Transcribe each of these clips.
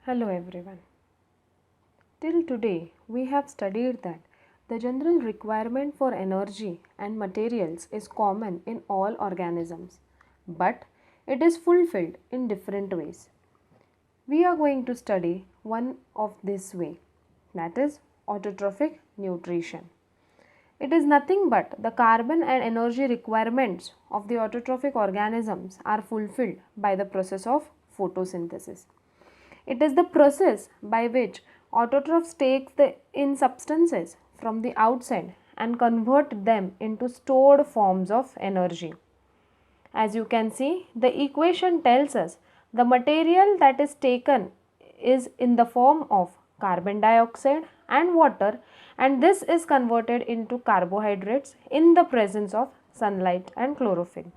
Hello everyone. Till today, we have studied that the general requirement for energy and materials is common in all organisms, but it is fulfilled in different ways. We are going to study one of this way, that is autotrophic nutrition. It is nothing but the carbon and energy requirements of the autotrophic organisms are fulfilled by the process of photosynthesis. It is the process by which autotrophs take the in substances from the outside and convert them into stored forms of energy. As you can see, the equation tells us the material that is taken is in the form of carbon dioxide and water, and this is converted into carbohydrates in the presence of sunlight and chlorophyll.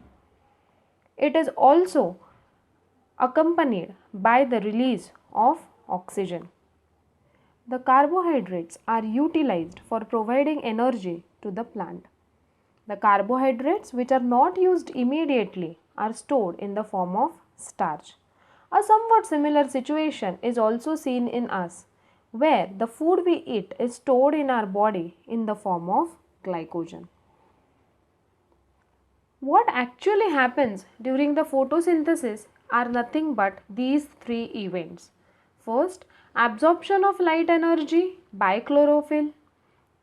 It is also accompanied by the release of oxygen. The carbohydrates are utilized for providing energy to the plant. The carbohydrates which are not used immediately are stored in the form of starch. A somewhat similar situation is also seen in us, where the food we eat is stored in our body in the form of glycogen. What actually happens during the photosynthesis are nothing but these three events. First, absorption of light energy by chlorophyll.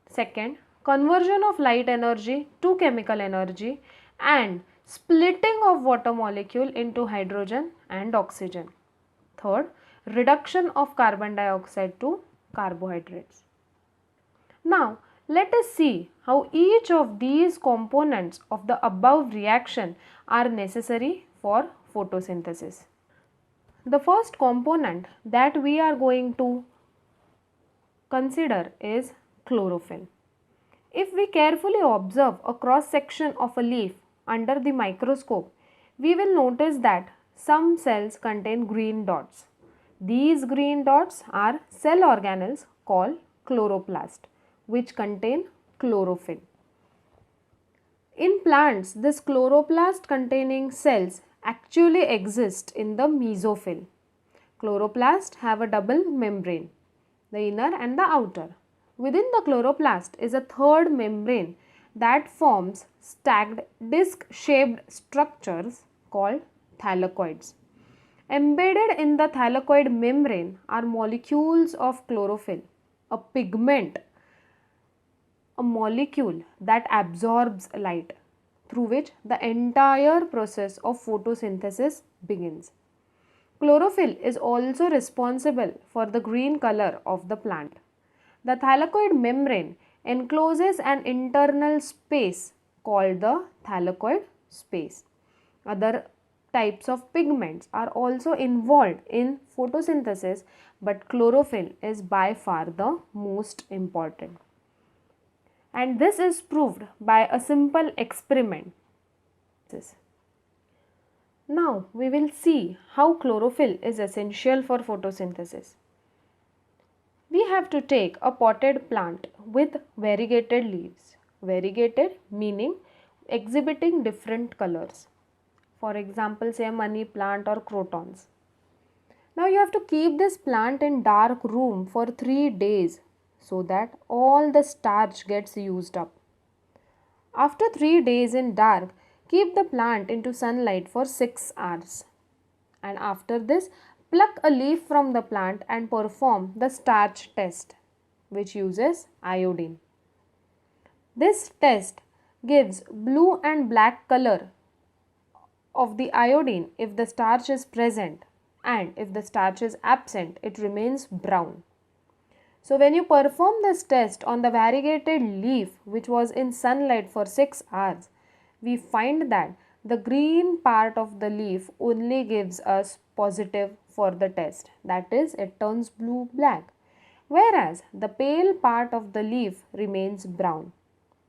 Second, conversion of light energy to chemical energy, and splitting of water molecule into hydrogen and oxygen. Third, reduction of carbon dioxide to carbohydrates. Now, let us see how each of these components of the above reaction are necessary for photosynthesis. The first component that we are going to consider is chlorophyll. If we carefully observe a cross section of a leaf under the microscope, we will notice that some cells contain green dots. These green dots are cell organelles called chloroplast, which contain chlorophyll. In plants, this chloroplast containing cells actually exist in the mesophyll. Chloroplasts have a double membrane, the inner and the outer. Within the chloroplast is a third membrane that forms stacked disc-shaped structures called thylakoids. Embedded in the thylakoid membrane are molecules of chlorophyll, a pigment, a molecule that absorbs light, through which the entire process of photosynthesis begins. Chlorophyll is also responsible for the green color of the plant. The thylakoid membrane encloses an internal space called the thylakoid space. Other types of pigments are also involved in photosynthesis, but chlorophyll is by far the most important. And this is proved by a simple experiment. Now we will see how chlorophyll is essential for photosynthesis. We have to take a potted plant with variegated leaves. Variegated meaning exhibiting different colors. For example, say a money plant or crotons. Now you have to keep this plant in dark room for 3 days so that all the starch gets used up. After 3 days in dark, keep the plant into sunlight for 6 hours. And after this, pluck a leaf from the plant and perform the starch test, which uses iodine. This test gives blue and black color of the iodine if the starch is present, and if the starch is absent, it remains brown. So when you perform this test on the variegated leaf which was in sunlight for 6 hours, we find that the green part of the leaf only gives us positive for the test, that is, it turns blue-black, whereas the pale part of the leaf remains brown,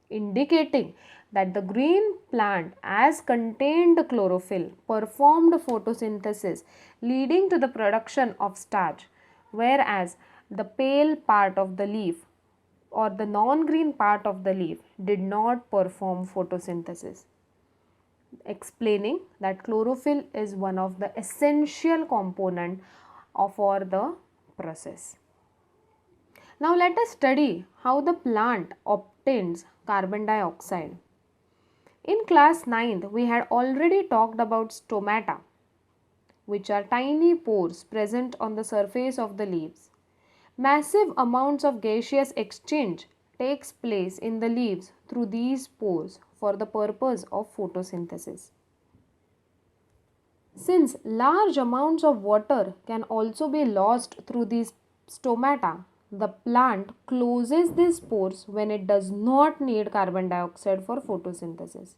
indicating that the green plant as contained chlorophyll performed photosynthesis leading to the production of starch, whereas the pale part of the leaf or the non-green part of the leaf did not perform photosynthesis, explaining that chlorophyll is one of the essential component for the process. Now let us study how the plant obtains carbon dioxide. In class 9th, we had already talked about stomata, which are tiny pores present on the surface of the leaves. Massive amounts of gaseous exchange takes place in the leaves through these pores for the purpose of photosynthesis. Since large amounts of water can also be lost through these stomata, the plant closes these pores when it does not need carbon dioxide for photosynthesis.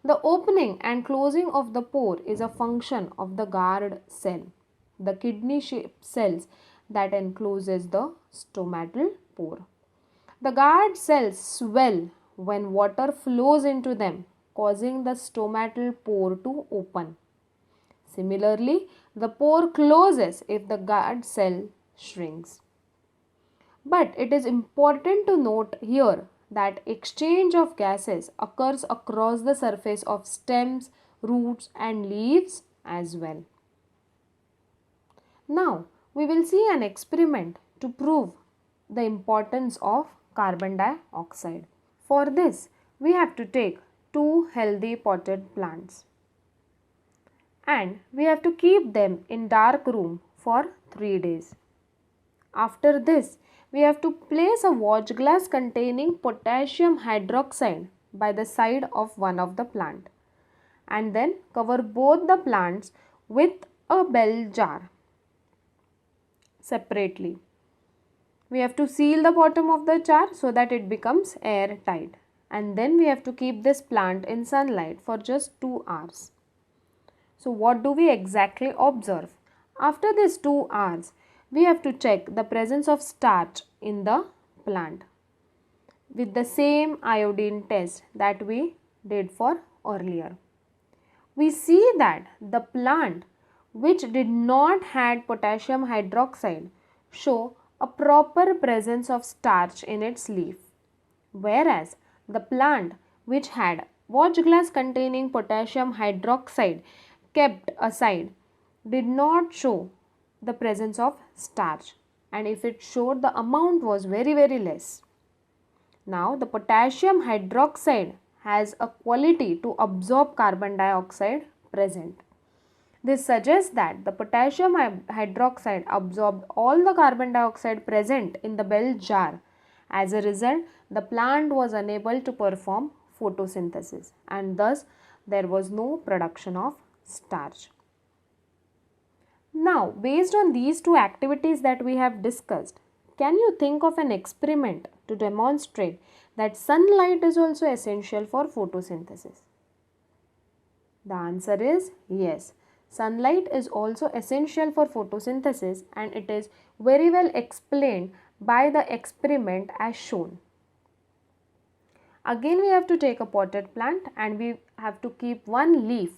The opening and closing of the pore is a function of the guard cell, the kidney-shaped cells that encloses the stomatal pore. The guard cells swell when water flows into them, causing the stomatal pore to open. Similarly, the pore closes if the guard cell shrinks. But it is important to note here that exchange of gases occurs across the surface of stems, roots and leaves as well. Now, we will see an experiment to prove the importance of carbon dioxide. For this, we have to take two healthy potted plants and we have to keep them in dark room for 3 days. After this, we have to place a watch glass containing potassium hydroxide by the side of one of the plant and then cover both the plants with a bell jar separately. We have to seal the bottom of the jar so that it becomes airtight and then we have to keep this plant in sunlight for just 2 hours. So what do we exactly observe? After these 2 hours, we have to check the presence of starch in the plant with the same iodine test that we did for earlier. We see that the plant which did not had potassium hydroxide show a proper presence of starch in its leaf, whereas the plant which had watch glass containing potassium hydroxide kept aside did not show the presence of starch, and if it showed, the amount was very less. Now the potassium hydroxide has a quality to absorb carbon dioxide present. This suggests that the potassium hydroxide absorbed all the carbon dioxide present in the bell jar. As a result, the plant was unable to perform photosynthesis and thus there was no production of starch. Now, based on these two activities that we have discussed, can you think of an experiment to demonstrate that sunlight is also essential for photosynthesis? The answer is yes. Sunlight is also essential for photosynthesis and it is very well explained by the experiment as shown. Again, we have to take a potted plant and we have to keep one leaf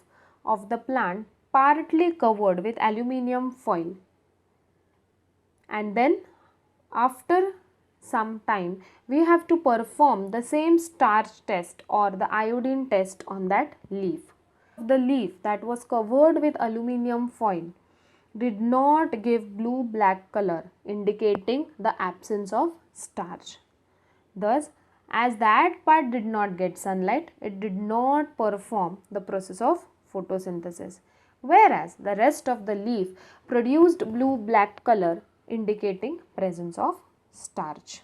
of the plant partly covered with aluminium foil, and then after some time we have to perform the same starch test or the iodine test on that leaf. The leaf that was covered with aluminium foil did not give blue-black color, indicating the absence of starch. Thus, as that part did not get sunlight, it did not perform the process of photosynthesis, whereas the rest of the leaf produced blue-black color, indicating presence of starch.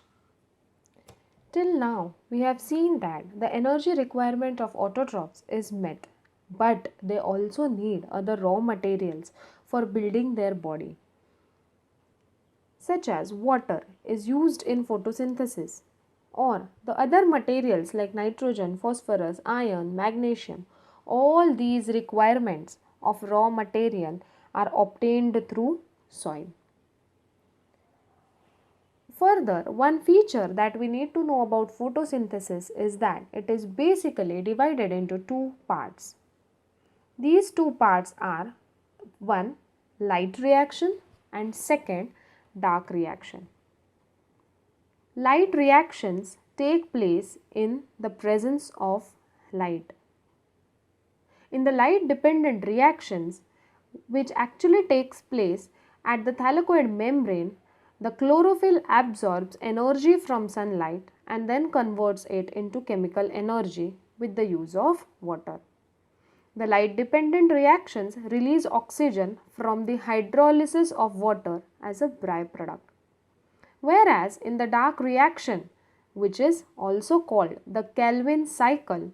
Till now, we have seen that the energy requirement of autotrophs is met, but they also need other raw materials for building their body, such as water is used in photosynthesis, or the other materials like nitrogen, phosphorus, iron, magnesium. All these requirements of raw material are obtained through soil. Further, one feature that we need to know about photosynthesis is that it is basically divided into two parts. These two parts are one, light reaction and second, dark reaction. Light reactions take place in the presence of light. In the light dependent reactions, which actually takes place at the thylakoid membrane, The chlorophyll absorbs energy from sunlight and then converts it into chemical energy with the use of water. The light dependent reactions release oxygen from the hydrolysis of water as a byproduct. Whereas in the dark reaction, which is also called the Calvin cycle,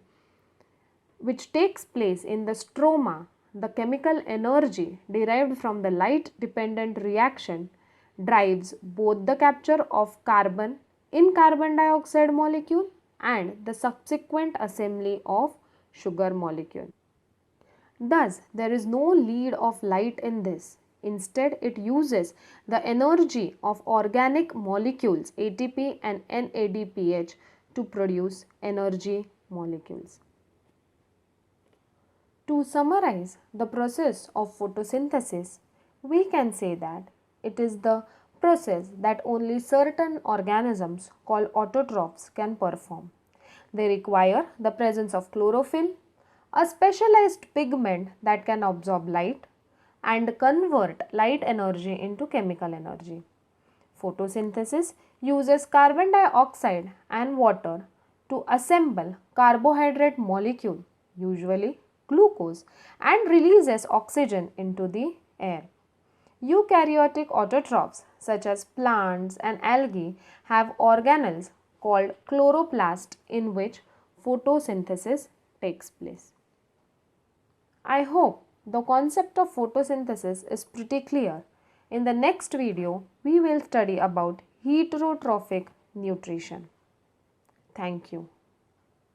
which takes place in the stroma, the chemical energy derived from the light dependent reaction drives both the capture of carbon in carbon dioxide molecule and the subsequent assembly of sugar molecule. Thus, there is no lead of light in this. Instead, it uses the energy of organic molecules ATP and NADPH to produce energy molecules. To summarize the process of photosynthesis, we can say that it is the process that only certain organisms called autotrophs can perform. They require the presence of chlorophyll, a specialized pigment that can absorb light and convert light energy into chemical energy. Photosynthesis uses carbon dioxide and water to assemble carbohydrate molecule, usually glucose, and releases oxygen into the air. Eukaryotic autotrophs such as plants and algae have organelles called chloroplasts in which photosynthesis takes place. I hope the concept of photosynthesis is pretty clear. In the next video, we will study about heterotrophic nutrition. Thank you.